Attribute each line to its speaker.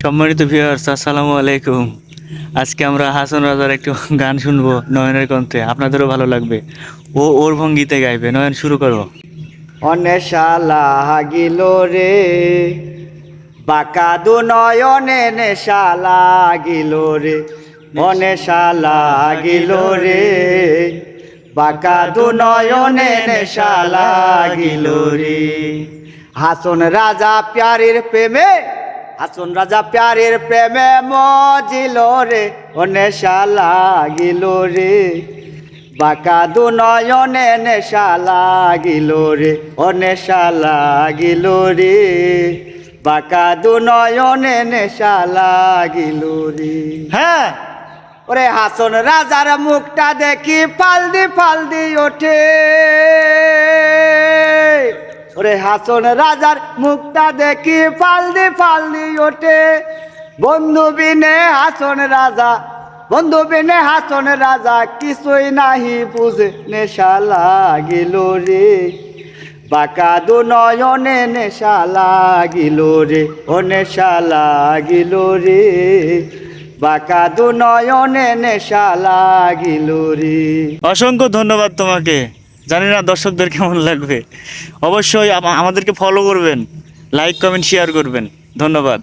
Speaker 1: সম্মানিত ভিউয়ার্স, আসসালামু আলাইকুম। আজকে আমরা হাসান রাজার একটু গান শুনবো নয়নের কণ্ঠে, আপনাদেরও ভালো লাগবে। ও ওর ভঙ্গিতে গাইবে। নয়ন, শুরু করো।
Speaker 2: অনেশালা গিল রে বাঁকা দু নয়নে নেশালা গিল রে অনেশালা গিল রে বাঁকা দু নয়নে নেশালা গিল রে। হাসন রাজা প্যারির প্রেমে হাসন রাজা প্যারির প্রেমে মজিল রে অনেশালা গিল রে বাঁকা দু নয়নে নেশা লাগিল রে ও নেশা লাগিল রে বাঁকা দু নয়নে নেশা লাগিল রে। হ্যাঁ, ওরে হাসন রাজার মুখটা দেখি ফালদি ফালদি ওঠে। ওরে হাসন রাজার মুখটা দেখি ফালদি ফালদি ওঠে। বন্ধু বিনে হাসন রাজা বন্ধু বিনে হাসন রাজা কিছুই নাহি বুঝে নেশা লাগিল রে বাঁকা দু নয়নে নেশা লাগিল রে ও নেশা লাগিল রে বাঁকা দু নয়নে নেশা লাগিল রে।
Speaker 1: অসংখ্য ধন্যবাদ তোমাকে। জানি না দর্শকদের কেমন লাগবে। অবশ্যই আমাদেরকে ফলো করবেন, লাইক কমেন্ট শেয়ার করবেন। ধন্যবাদ।